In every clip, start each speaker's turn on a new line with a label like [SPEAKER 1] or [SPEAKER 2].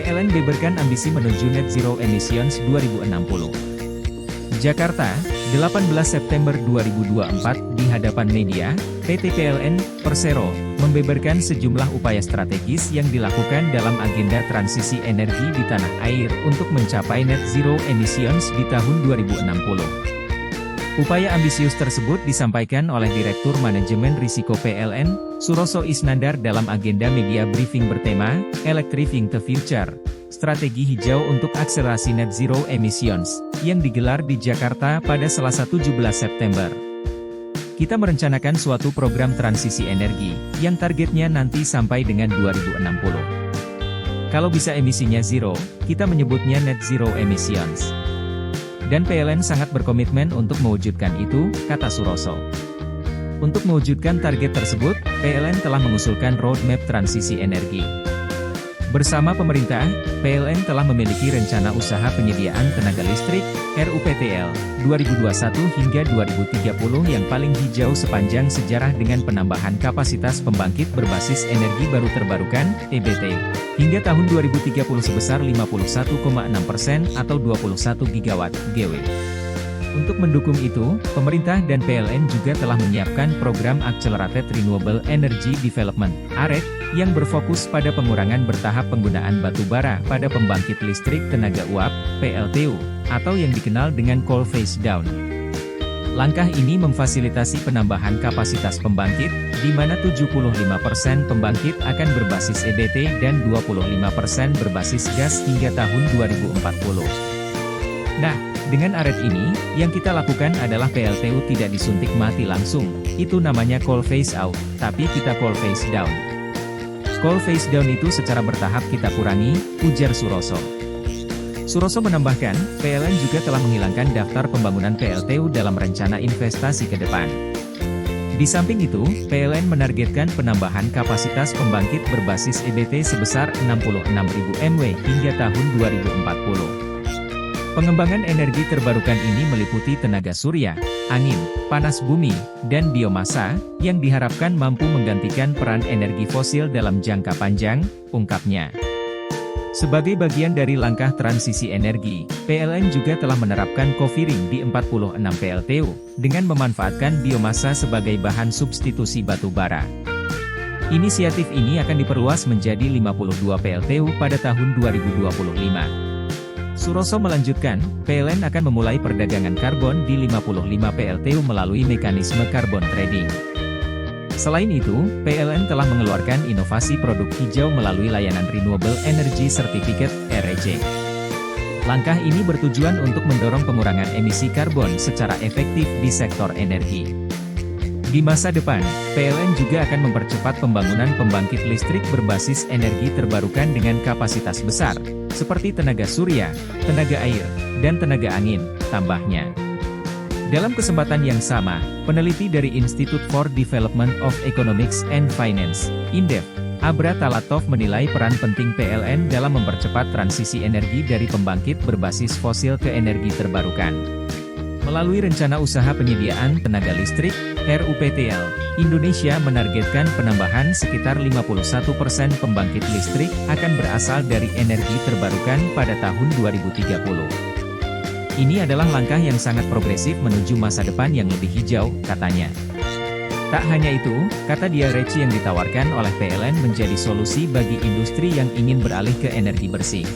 [SPEAKER 1] PLN beberkan ambisi menuju net zero emissions 2060. Jakarta, 18 September 2024, di hadapan media, PT PLN, Persero, membeberkan sejumlah upaya strategis yang dilakukan dalam agenda transisi energi di tanah air untuk mencapai net zero emissions di tahun 2060. Upaya ambisius tersebut disampaikan oleh Direktur Manajemen Risiko PLN, Suroso Isnandar dalam agenda media briefing bertema, Electrifying the Future, Strategi Hijau untuk Akselerasi Net Zero Emissions, yang digelar di Jakarta pada Selasa 17 September. Kita merencanakan suatu program transisi energi, yang targetnya nanti sampai dengan 2060. Kalau bisa emisinya zero, kita menyebutnya net zero emissions. Dan PLN sangat berkomitmen untuk mewujudkan itu, kata Suroso. Untuk mewujudkan target tersebut, PLN telah mengusulkan roadmap transisi energi. Bersama pemerintah, PLN telah memiliki rencana usaha penyediaan tenaga listrik, RUPTL, 2021 hingga 2030 yang paling hijau sepanjang sejarah dengan penambahan kapasitas pembangkit berbasis energi baru terbarukan, EBT, hingga tahun 2030 sebesar 51,6% atau 21 gigawatt, GW. Untuk mendukung itu, pemerintah dan PLN juga telah menyiapkan program Accelerated Renewable Energy Development, ARED, yang berfokus pada pengurangan bertahap penggunaan batu bara pada pembangkit listrik tenaga uap, PLTU, atau yang dikenal dengan coal phase down. Langkah ini memfasilitasi penambahan kapasitas pembangkit, di mana 75% pembangkit akan berbasis EBT dan 25% berbasis gas hingga tahun 2040. Nah, dengan ARED ini, yang kita lakukan adalah PLTU tidak disuntik mati langsung, itu namanya coal phase out, tapi kita coal phase down. Coal phase down itu secara bertahap kita kurangi, ujar Suroso. Suroso menambahkan, PLN juga telah menghilangkan daftar pembangunan PLTU dalam rencana investasi ke depan. Di samping itu, PLN menargetkan penambahan kapasitas pembangkit berbasis EBT sebesar 66.000 MW hingga tahun 2040. Pengembangan energi terbarukan ini meliputi tenaga surya, angin, panas bumi, dan biomasa, yang diharapkan mampu menggantikan peran energi fosil dalam jangka panjang, ungkapnya. Sebagai bagian dari langkah transisi energi, PLN juga telah menerapkan co-firing di 46 PLTU, dengan memanfaatkan biomasa sebagai bahan substitusi batu bara. Inisiatif ini akan diperluas menjadi 52 PLTU pada tahun 2025. Suroso melanjutkan, PLN akan memulai perdagangan karbon di 55 PLTU melalui mekanisme carbon trading. Selain itu, PLN telah mengeluarkan inovasi produk hijau melalui layanan Renewable Energy Certificate, REC. Langkah ini bertujuan untuk mendorong pengurangan emisi karbon secara efektif di sektor energi. Di masa depan, PLN juga akan mempercepat pembangunan pembangkit listrik berbasis energi terbarukan dengan kapasitas besar, seperti tenaga surya, tenaga air, dan tenaga angin, tambahnya. Dalam kesempatan yang sama, peneliti dari Institute for Development of Economics and Finance, INDEF, Abra Talatov menilai peran penting PLN dalam mempercepat transisi energi dari pembangkit berbasis fosil ke energi terbarukan. Melalui Rencana Usaha Penyediaan Tenaga Listrik, RUPTL, Indonesia menargetkan penambahan sekitar 51% pembangkit listrik akan berasal dari energi terbarukan pada tahun 2030. Ini adalah langkah yang sangat progresif menuju masa depan yang lebih hijau, katanya. Tak hanya itu, kata dia, REC yang ditawarkan oleh PLN menjadi solusi bagi industri yang ingin beralih ke energi bersih.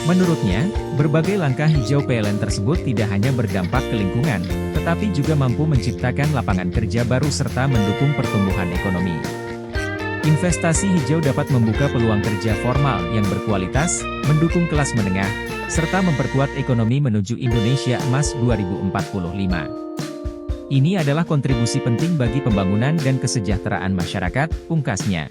[SPEAKER 1] Menurutnya, berbagai langkah hijau PLN tersebut tidak hanya berdampak ke lingkungan, tetapi juga mampu menciptakan lapangan kerja baru serta mendukung pertumbuhan ekonomi. Investasi hijau dapat membuka peluang kerja formal yang berkualitas, mendukung kelas menengah, serta memperkuat ekonomi menuju Indonesia Emas 2045. Ini adalah kontribusi penting bagi pembangunan dan kesejahteraan masyarakat, pungkasnya.